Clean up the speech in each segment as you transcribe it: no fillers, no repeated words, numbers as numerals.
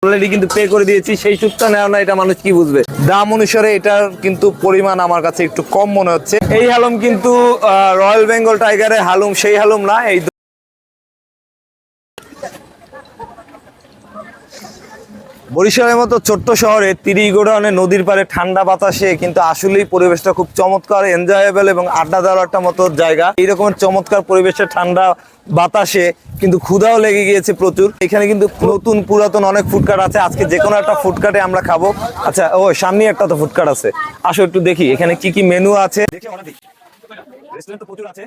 Already কিন্তু pay করে দিয়েছি, সেই সুদটা নেওয়া না, এটা মানুষ কি বুঝবে? দাম অনুসারে এটার কিন্তু পরিমাণ আমার কাছে একটু কম মনে হচ্ছে। এই হালুম কিন্তু রয়্যাল বেঙ্গল টাইগারের হালুম সেই হালুম না। এই বরিশালের মতো ছোট্ট শহরে তিরিগোড়ানে নদীর পাড়ে ঠান্ডা বাতাসে কিন্তু আসলেই পরিবেশটা খুব চমৎকার, এনজয়েবল এবং আড্ডা দেওয়ার একটা মতো জায়গা। এইরকম চমৎকার পরিবেশে ঠান্ডা বাতাসে কিন্তু ক্ষুধাও লেগে গিয়েছে প্রচুর। এখানে কিন্তু নতুন পুরাতন অনেক ফুডকার্ট আছে। আজকে যে কোনো একটা ফুডকার্টে আমরা খাবো। আচ্ছা, ও সামনে একটা তো ফুডকার্ট আছে, আসো একটু দেখি এখানে কি কি মেনু আছে। রেস্টুরেন্ট তো প্রচুর আছে,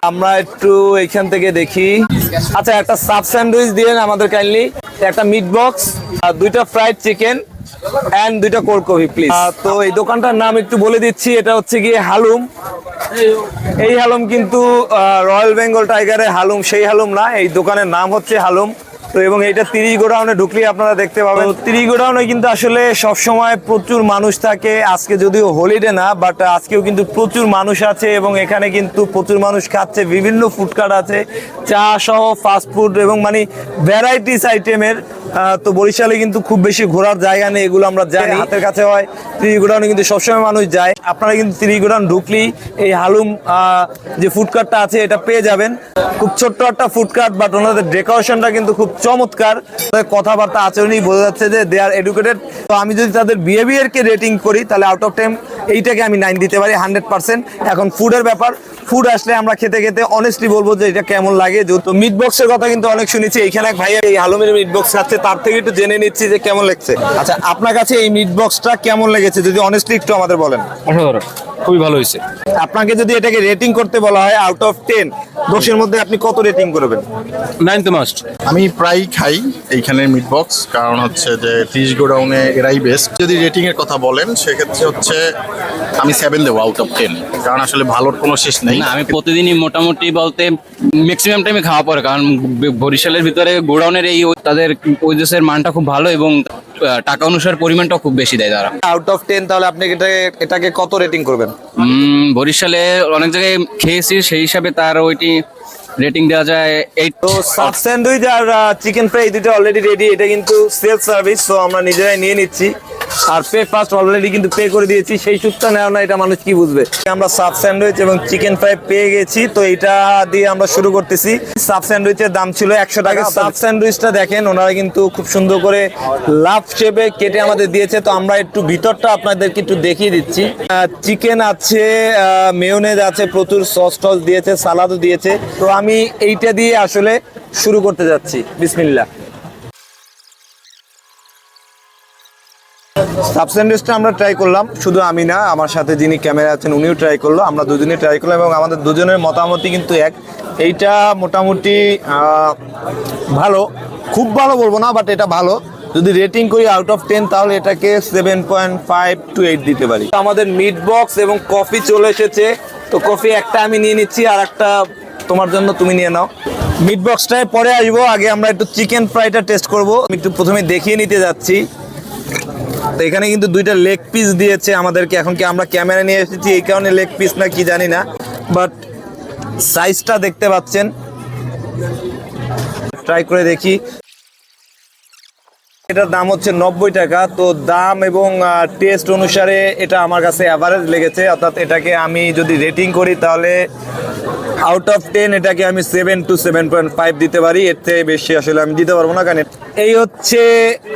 আমরা একটু এইখান থেকে দেখি। আচ্ছা, একটা সাব স্যান্ডউইচ দিলেন আমাদের কাইন্ডলি, একটা মিট বক্স, দুইটা ফ্রাইড চিকেন এন্ড দুইটা কোল্ড কফি প্লিজ। তো এই দোকানটার নাম একটু বলে দিচ্ছি, এটা হচ্ছে গিয়ে হালুম। এই হালুম কিন্তু রয়্যাল বেঙ্গল টাইগারের হালুম সেই হালুম না, এই দোকানের নাম হচ্ছে হালুম। তো এবং এইটা 30 গোডাউনে ঢুকলে আপনারা দেখতে পাবেন। 30 গোডাউনে কিন্তু আসলে সবসময় প্রচুর মানুষ থাকে। আজকে যদিও হলিডে না, বাট আজকেও কিন্তু প্রচুর মানুষ আছে এবং এখানে কিন্তু প্রচুর মানুষ খাচ্ছে। বিভিন্ন ফুডকার্ট আছে, চা সহ ফাস্ট ফুড এবং মানে ভ্যারাইটিস আইটেমের। তো বরিশালে কিন্তু খুব বেশি ঘোরার জায়গা নেই, এগুলো আমরা জানি, হাতের কাছে হয়। 30 গোডাউনে কিন্তু সবসময় মানুষ যায়। আপনারা কিন্তু 30 গোডাউন ঢুকলেই এই হালুম যে ফুডকার্টটা আছে এটা পেয়ে যাবেন। খুব ছোট্ট একটা ফুডকার্ট, বাট ওনাদের ডেকোরেশনটা কিন্তু খুব চমৎকার। কথাবার্তা আচরণই বোঝা যাচ্ছে যে দে আর এডুকেটেড। তো আমি যদি তাদের বিহেভিয়ারকে রেটিং করি তাহলে আউট অফ 10 এইটাকে আমি 9 দিতে পারি 100%। এখন ফুডের ব্যাপার, ফুড আসলে আমরা খেতে খেতে অনেস্টলি বলবো যে এটা কেমন লাগে। তো মিট বক্সের কথা কিন্তু অনেক শুনেছি, এখানে এক ভাইয়া এই হালুমের মিট বক্স খাচ্ছে, তার থেকে একটু জেনে নিচ্ছি যে কেমন লাগছে। আচ্ছা, আপনার কাছে এই মিট বক্সটা কেমন লেগেছে যদি অনেস্টলি একটু আমাদের বলেন। অসাধারণ, খুবই ভালো হয়েছে। আপনাকে যদি এটাকে রেটিং করতে বলা হয় আউট অফ 10, 10-এর মধ্যে আপনি কত রেটিং করবেন? 9 তো মাস্ট। আমি প্রায় খাই এইখানের মিট বক্স, কারণ হচ্ছে যে 30 গোডাউনে এরাই বেস্ট। যদি রেটিং এর কথা বলেন সেক্ষেত্রে হচ্ছে আমি 7 দেবো আউট অফ 10, কারণ আসলে ভালোর কোনো শেষ নেই। না, আমি প্রতিদিনই মোটামুটি বলতে ম্যাক্সিমাম টাইমে খাওয়া পড়ে, কারণ বরিশালের ভিতরে গোডাউনের এই তাদের ওই দেশের মানটা খুব ভালো এবং টাকা অনুসারে পরিমাণটাও খুব বেশি দেয় তারা। আউট অফ 10 তাহলে আপনি এটাকে কত রেটিং করবেন? বরিশালে অনেক জায়গায় খেয়েছি, সেই হিসাবে তার ওইটি রেটিং দেওয়া যায় 8। তো সাব স্যান্ডউইচ আর চিকেন ফ্রাই দুটো অলরেডি রেডি, এটা কিন্তু সেলফ সার্ভিস, তো আমরা নিজেরাই নিয়ে নিচ্ছি। আর পে ফার্স্ট অলরেডি কিন্তু পে করে দিয়েছি, সেই সুদটা নেওয়া না, এটা মানুষ কি বুঝবে? আমরা সাব স্যান্ডউইচ এবং চিকেন ফ্রাই পেয়ে গেছি, তো এটা দিয়ে আমরা শুরু করতেছি। সাব স্যান্ডউইচের দাম ছিল 100 টাকা। সাব স্যান্ডউইচটা দেখেন ওনারা কিন্তু খুব সুন্দর করে লাভ শেপে কেটে আমাদের দিয়েছে। তো আমরা একটু ভিতরটা আপনাদেরকে একটু দেখিয়ে দিচ্ছি। চিকেন আছে, মেয়োনেজ আছে, প্রচুর সস টস দিয়েছে, সালাদও দিয়েছে। তো আমি এইটা দিয়ে আসলে শুরু করতে যাচ্ছি। বিসমিল্লাহ। সাব স্যান্ডউইচটা আমরা ট্রাই করলাম, শুধু আমি না, আমার সাথে যিনি ক্যামেরা আছেন উনিও ট্রাই করলো, আমরা দুজনেই ট্রাই করলাম এবং আমাদের দুজনের মতামতই কিন্তু এক। এইটা মোটামুটি ভালো, খুব ভালো বলবো না, বাট এটা ভালো। যদি রেটিং করি আউট অফ 10 তাহলে এটাকে 7.5 to 8 দিতে পারি। আমাদের মিট বক্স এবং কফি চলে এসেছে, তো কফি একটা আমি নিয়ে নিচ্ছি আর একটা তোমার জন্য তুমি নিয়ে নাও। মিট বক্সটায় পরে আসবো, আগে আমরা একটু চিকেন ফ্রাইটা টেস্ট করবো। আমি একটু প্রথমে দেখিয়ে নিতে যাচ্ছি। তো এখানে কিন্তু দুইটা লেগ পিস দিয়েছে আমাদেরকে। এখন কি আমরা ক্যামেরা নিয়ে এসেছি এই কারণে লেগ পিস না কি জানি না, বাট সাইজটা দেখতে পাচ্ছেন। ট্রাই করে দেখি। এটার দাম হচ্ছে 90 টাকা। তো দাম এবং টেস্ট অনুসারে এটা আমার কাছে অ্যাভারেজ লেগেছে, অর্থাৎ এটাকে আমি যদি রেটিং করি তাহলে আউট অফ 10 এটাকে আমি 7 to 7.5 দিতে পারি। এর থেকে বেশি আসলে আমি দিতে পারবো না, কারণ এই হচ্ছে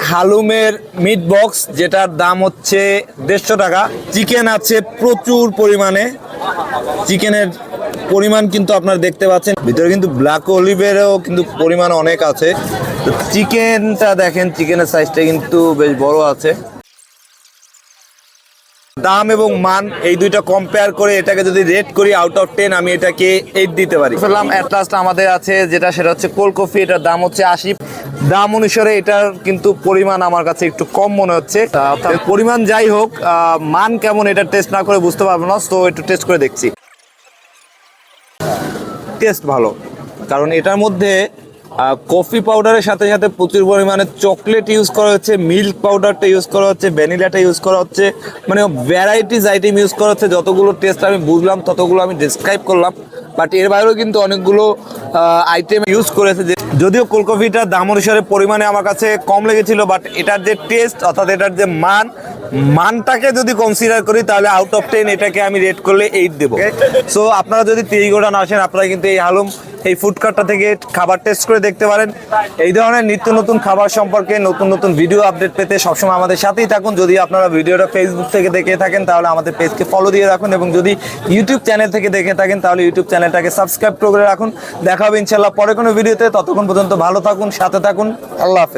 হালুমের মিট বক্স, যেটার দাম হচ্ছে 150 টাকা। চিকেন আছে প্রচুর পরিমাণে, চিকেনের পরিমাণ কিন্তু আপনারা দেখতে পাচ্ছেন। ভিতরে কিন্তু ব্ল্যাক অলিভেরও কিন্তু পরিমাণ অনেক আছে। তো চিকেনটা দেখেন, চিকেনের সাইজটা কিন্তু বেশ বড় আছে। দাম এবং মান এই দুইটা কম্পেয়ার করে এটাকে যদি রেট করি আউট অফ 10 আমি এটাকে 8 দিতে পারি। অ্যাট লাস্ট আমাদের আছে যেটা, সেটা হচ্ছে কোল্ড কফি। এটার দাম হচ্ছে 80। দাম অনুসারে এটার কিন্তু পরিমাণ আমার কাছে একটু কম মনে হচ্ছে। পরিমাণ যাই হোক, মান কেমন এটা টেস্ট না করে বুঝতে পারবো না, তো একটু টেস্ট করে দেখছি। টেস্ট ভালো, কারণ এটার মধ্যে কফি পাউডারের সাথে সাথে প্রচুর পরিমাণে চকলেট ইউজ করা হচ্ছে, মিল্ক পাউডারটা ইউজ করা হচ্ছে, ভ্যানিলাটা ইউজ করা হচ্ছে, মানে ভ্যারাইটিস আইটেম ইউজ করা হচ্ছে। যতগুলো টেস্ট আমি বুঝলাম ততগুলো আমি ডিসক্রাইব করলাম, বাট এর বাইরেও কিন্তু অনেকগুলো আইটেম ইউজ করেছে যদিও কোল্ড কফিটার দাম অনুসারে পরিমাণে আমার কাছে কম লেগেছিল, বাট এটার যে টেস্ট অর্থাৎ এটার যে মানটাকে যদি কনসিডার করি তাহলে আউট অফ 10 এটাকে আমি রেট করলে 8 দেবো। সো আপনারা যদি 30 গোডাউন আসেন আপনারা কিন্তু এই হালুম এই ফুড কার্টটা থেকে খাবার টেস্ট করে দেখতে পারেন। এই ধরনের নিত্য নতুন খাবার সম্পর্কে নতুন নতুন ভিডিও আপডেট পেতে সবসময় আমাদের সাথেই থাকুন। যদি আপনারা ভিডিওটা ফেসবুক থেকে দেখে থাকেন তাহলে আমাদের পেজকে ফলো দিয়ে রাখুন, এবং যদি ইউটিউব চ্যানেল থেকে দেখে থাকেন তাহলে ইউটিউব চ্যানেলটাকে সাবস্ক্রাইব করে রাখুন। দেখা হবে ইনশাল্লাহ পরে কোনো ভিডিওতে। ততক্ষণ পর্যন্ত ভালো থাকুন, সাথে থাকুন। আল্লাহ হাফেজ।